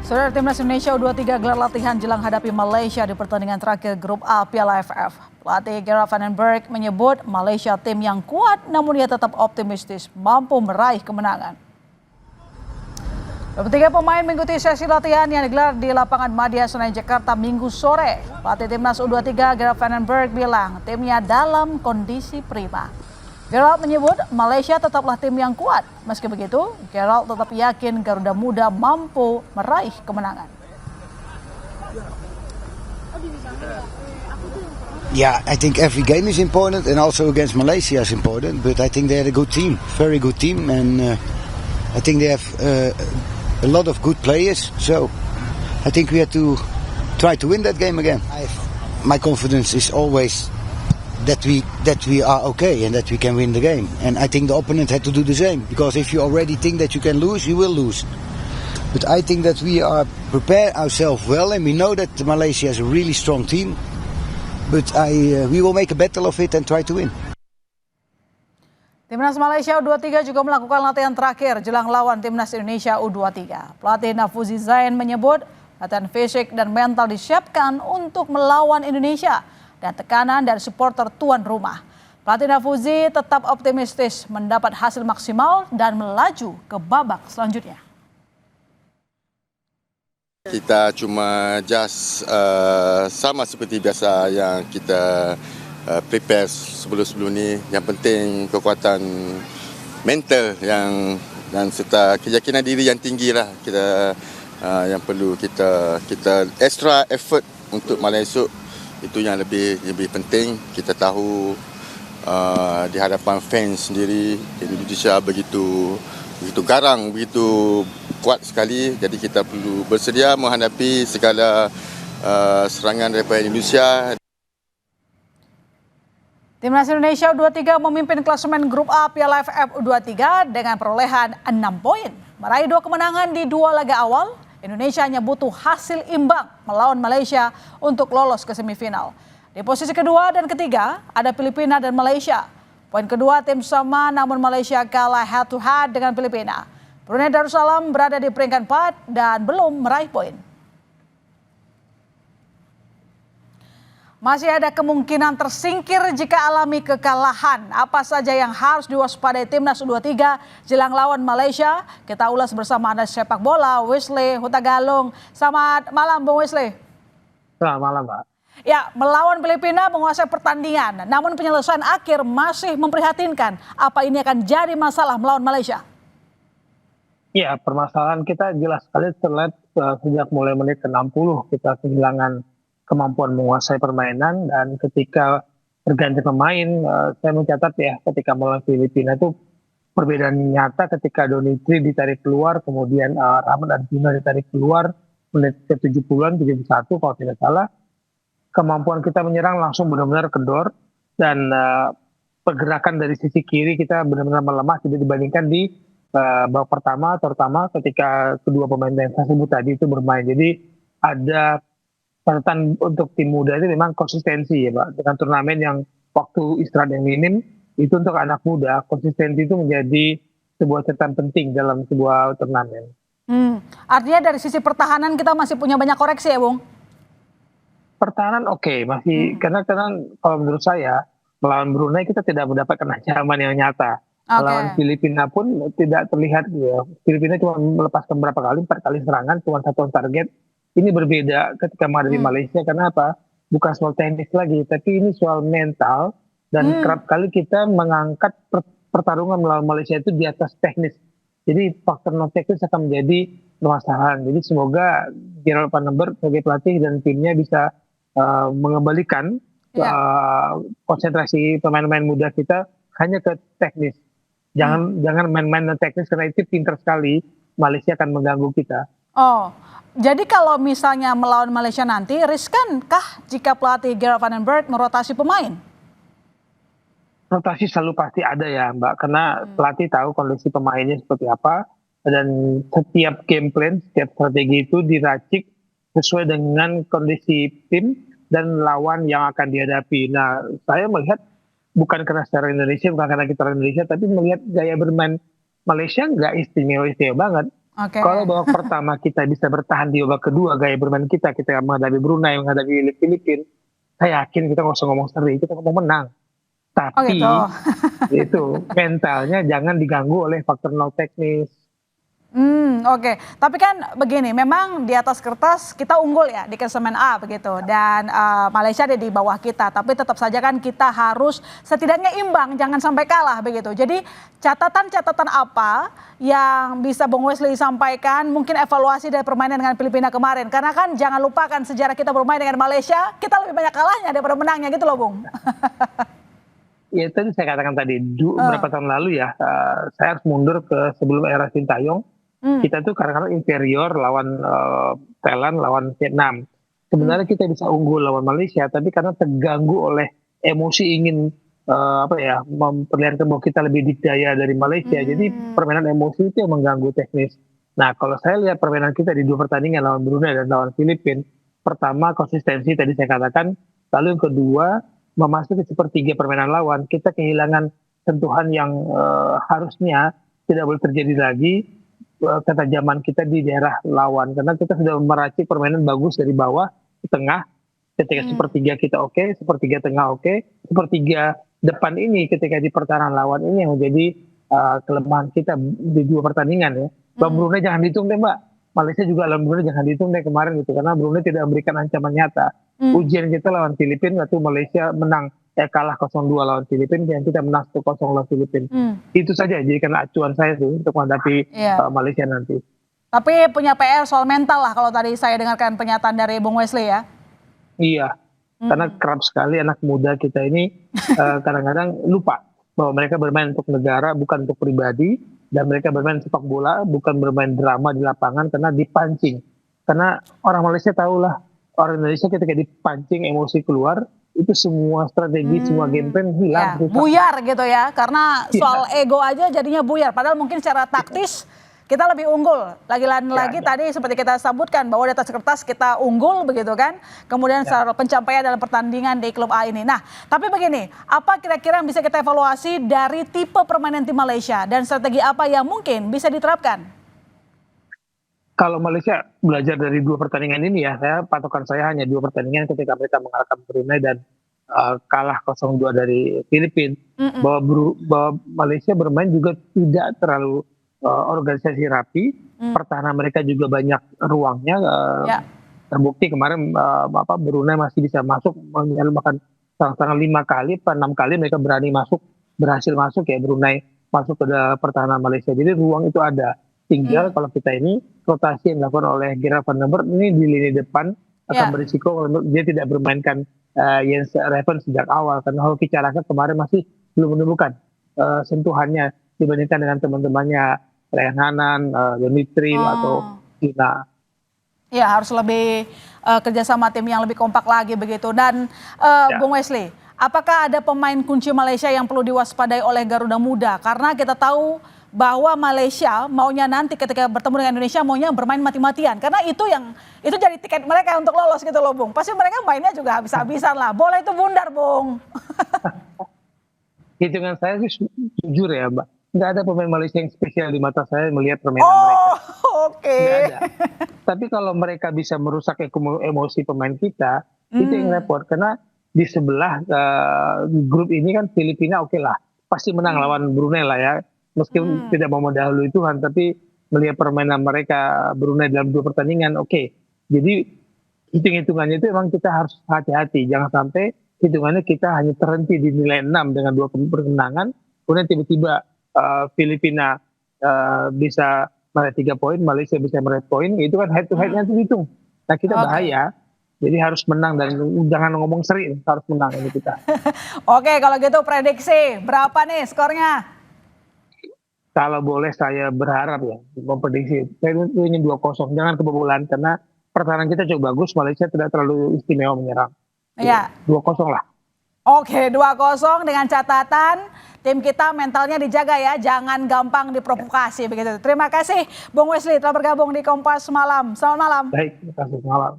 Saudara, Timnas Indonesia U23 gelar latihan jelang hadapi Malaysia di pertandingan terakhir Grup A Piala AFF. Pelatih Gerard van den Berg menyebut Malaysia tim yang kuat, namun ia tetap optimistis mampu meraih kemenangan. 23 pemain mengikuti sesi latihan yang digelar di lapangan Madia Senayan Jakarta Minggu sore. Pelatih Timnas U23 Gerard van den Berg bilang timnya dalam kondisi prima. Gerald menyebut Malaysia tetaplah tim yang kuat. Meski begitu, Gerald tetap yakin Garuda Muda mampu meraih kemenangan. Yeah, I think every game is important and also against Malaysia is important. But I think they had a good team, very good team. And I think they have a lot of good players. So I think we have to try to win that game again. My confidence is always that we are okay and that we can win the game. And I think the opponent had to do the same, because if you already think that you can lose, you will lose. But I think that we are prepared ourselves well, and we know that Malaysia is a really strong team. But we will make a battle of it and try to win. Timnas Malaysia U23 juga melakukan latihan terakhir jelang lawan Timnas Indonesia U23. Pelatih Nafuzi Zain menyebut latihan fisik dan mental disiapkan untuk melawan Indonesia dan tekanan dari supporter tuan rumah. Pelatih Nafuzi tetap optimistis mendapat hasil maksimal dan melaju ke babak selanjutnya. Kita cuma just sama seperti biasa yang kita prepare sebelum ni. Yang penting kekuatan mental dan serta keyakinan diri yang tinggi lah kita yang perlu kita extra effort untuk malam esok. Itu yang lebih penting. Kita tahu di hadapan fans sendiri Indonesia begitu garang, begitu kuat sekali. Jadi kita perlu bersedia menghadapi segala serangan daripada Indonesia. Timnas Indonesia U23 memimpin klasemen Grup A Piala AFF U23 dengan perolehan 6 poin. Meraih 2 kemenangan di 2 laga awal, Indonesia hanya butuh hasil imbang melawan Malaysia untuk lolos ke semifinal. Di posisi kedua dan ketiga ada Filipina dan Malaysia. Poin kedua tim sama, namun Malaysia kalah head to head dengan Filipina. Brunei Darussalam berada di peringkat 4 dan belum meraih poin. Masih ada kemungkinan tersingkir jika alami kekalahan. Apa saja yang harus diwaspadai Timnas U23 jelang lawan Malaysia? Kita ulas bersama analis sepak bola Wesley Hutagalung. Selamat malam Bung Wesley. Selamat malam Pak. Ya, melawan Filipina menguasai pertandingan. Namun penyelesaian akhir masih memprihatinkan. Apa ini akan jadi masalah melawan Malaysia? Ya, permasalahan kita jelas sekali terlihat sejak mulai menit ke-60 kita kehilangan kemampuan menguasai permainan, dan ketika berganti pemain saya mencatat ya ketika melawan Filipina itu perbedaan nyata ketika Donitri ditarik keluar, kemudian Rahmat Arjuna ditarik keluar menit ke-70-an 71 kalau tidak salah. Kemampuan kita menyerang langsung benar-benar kendor, dan pergerakan dari sisi kiri kita benar-benar melemah tidak dibandingkan di babak pertama, terutama ketika kedua pemain yang saya sebut tadi itu bermain. Jadi ada catatan untuk tim muda itu memang konsistensi ya Pak. Dengan turnamen yang waktu istirahat yang minim, itu untuk anak muda, konsistensi itu menjadi sebuah catatan penting dalam sebuah turnamen. Artinya dari sisi pertahanan kita masih punya banyak koreksi ya Bung? Pertahanan oke, masih karena kalau menurut saya melawan Brunei kita tidak mendapatkan ancaman yang nyata. Melawan Filipina pun tidak terlihat ya. Filipina cuma melepaskan berapa kali, 4 kali serangan, cuma 1 target. Ini berbeda ketika menghadapi Malaysia, karena apa? Bukan soal teknis lagi, tapi ini soal mental, dan kerap kali kita mengangkat pertarungan melawan Malaysia itu di atas teknis. Jadi faktor non teknis akan menjadi permasalahan. Jadi semoga Gerard van den Berg sebagai pelatih dan timnya bisa mengembalikan konsentrasi pemain-pemain muda kita hanya ke teknis. Jangan main-main non teknis, karena itu pintar sekali Malaysia akan mengganggu kita. Oh, jadi kalau misalnya melawan Malaysia nanti, riskankah jika pelatih Gerard van den Berg merotasi pemain? Rotasi selalu pasti ada ya Mbak, karena pelatih tahu kondisi pemainnya seperti apa, dan setiap game plan, setiap strategi itu diracik sesuai dengan kondisi tim dan lawan yang akan dihadapi. Nah, saya melihat bukan karena secara Indonesia, bukan karena kita orang Indonesia, tapi melihat gaya bermain Malaysia nggak istimewa banget. Oke. Kalau babak pertama kita bisa bertahan di babak kedua gaya bermain kita menghadapi Brunei, menghadapi Filipina, saya yakin kita nggak usah ngomong seri, kita ngomong menang. Oh Tapi gitu. itu mentalnya jangan diganggu oleh faktor non teknis. Oke. Tapi kan begini, memang di atas kertas kita unggul ya di klasemen A begitu, dan Malaysia ada di bawah kita. Tapi tetap saja kan kita harus setidaknya imbang, jangan sampai kalah begitu. Jadi catatan-catatan apa yang bisa Bung Wesley sampaikan? Mungkin evaluasi dari permainan dengan Filipina kemarin, karena kan jangan lupakan sejarah kita bermain dengan Malaysia, kita lebih banyak kalahnya daripada menangnya gitu loh, Bung. Ya tadi saya katakan tadi beberapa tahun lalu ya, saya harus mundur ke sebelum era Sintayong. Kita tuh kadang-kadang inferior lawan Thailand, lawan Vietnam. Sebenarnya kita bisa unggul lawan Malaysia, tapi karena terganggu oleh emosi ingin memperlihatkan bahwa kita lebih dikdaya dari Malaysia. Jadi permainan emosi itu yang mengganggu teknis. Nah, kalau saya lihat permainan kita di 2 pertandingan lawan Brunei dan lawan Filipina, pertama konsistensi tadi saya katakan, lalu yang kedua memasuki sepertiga permainan lawan, kita kehilangan sentuhan yang harusnya tidak boleh terjadi lagi, ketajaman kita di daerah lawan, karena kita sudah meracik permainan bagus dari bawah ke tengah. Ketika sepertiga kita oke, sepertiga tengah oke, sepertiga depan ini ketika di pertahanan lawan ini yang menjadi kelemahan kita di 2 pertandingan ya. Mbak Brunei jangan dihitung deh Mbak, Malaysia juga lawan Brunei jangan dihitung deh kemarin gitu, karena Brunei tidak memberikan ancaman nyata. Ujian kita lawan Filipina waktu Malaysia menang kalah 0-2 lawan Filipina, dan kita menang 1-0 lawan Filipina. Itu saja jadikan acuan saya tuh untuk menghadapi Malaysia nanti. Tapi punya PR soal mental lah kalau tadi saya dengarkan pernyataan dari Bung Wesley ya. Iya, karena kerap sekali anak muda kita ini kadang-kadang lupa bahwa mereka bermain untuk negara bukan untuk pribadi, dan mereka bermain sepak bola bukan bermain drama di lapangan karena dipancing. Karena orang Malaysia tahulah, orang Indonesia ketika dipancing emosi keluar, itu semua strategi, semua game plan hilang. Ya, buyar gitu ya, karena soal ego aja jadinya buyar. Padahal mungkin secara taktis kita lebih unggul. Lagi tadi seperti kita sebutkan bahwa di atas kertas kita unggul begitu kan. Kemudian secara pencapaian dalam pertandingan di klub A ini. Nah, tapi begini, apa kira-kira yang bisa kita evaluasi dari tipe permainan tim Malaysia dan strategi apa yang mungkin bisa diterapkan? Kalau Malaysia belajar dari 2 pertandingan ini ya, patokan saya hanya 2 pertandingan ketika mereka mengalahkan Brunei dan kalah 0-2 dari Filipina. Bahwa Malaysia bermain juga tidak terlalu organisasi rapi, pertahanan mereka juga banyak ruangnya. Terbukti kemarin Brunei masih bisa masuk, bahkan setengah 5 kali, 6 kali mereka berhasil masuk ya, Brunei masuk ke pertahanan Malaysia. Jadi ruang itu ada. Tinggal kalau kita ini rotasi yang dilakukan oleh Gerard van der Merwe ini di lini depan akan berisiko kalau dia tidak bermainkan Jens Reven sejak awal, karena Hoki Caraka kemarin masih belum menemukan sentuhannya dibandingkan dengan teman-temannya Ryan Hanan, Dimitri atau Gina. Ya, harus lebih kerjasama tim yang lebih kompak lagi begitu. Dan Bung Wesley, apakah ada pemain kunci Malaysia yang perlu diwaspadai oleh Garuda Muda? Karena kita tahu bahwa Malaysia maunya nanti ketika bertemu dengan Indonesia maunya bermain mati-matian, karena itu jadi tiket mereka untuk lolos gitu loh Bung. Pasti mereka mainnya juga habis-habisan lah. Bola itu bundar Bung. Hitungan saya sih jujur ya Mbak, nggak ada pemain Malaysia yang spesial di mata saya melihat permainan mereka. Oke. Nggak ada. Tapi kalau mereka bisa merusak emosi pemain kita, itu yang repot. Karena di sebelah grup ini kan Filipina oke lah, pasti menang lawan Brunei lah ya. Meskipun tidak mau mendahului Tuhan, tapi melihat permainan mereka Brunei dalam 2 pertandingan, oke. Jadi hitung-hitungannya itu memang kita harus hati-hati. Jangan sampai hitungannya kita hanya terhenti di nilai 6 dengan 2 kemenangan, kemudian tiba-tiba Filipina bisa meraih 3 poin, Malaysia bisa meraih poin, itu kan head to head-nya itu hitung. Nah kita bahaya, jadi harus menang dan jangan ngomong seri, harus menang ini kita. Oke, kalau gitu prediksi berapa nih skornya? Kalau boleh saya berharap ya, memprediksi, saya ingin 2-0, jangan kebobolan, karena pertahanan kita cukup bagus, Malaysia tidak terlalu istimewa menyerang. Iya. 2-0 lah. Oke, 2-0 dengan catatan tim kita mentalnya dijaga ya, jangan gampang diprovokasi begitu. Terima kasih Bung Wesley telah bergabung di Kompas Malam. Selamat malam. Baik, terima kasih, malam.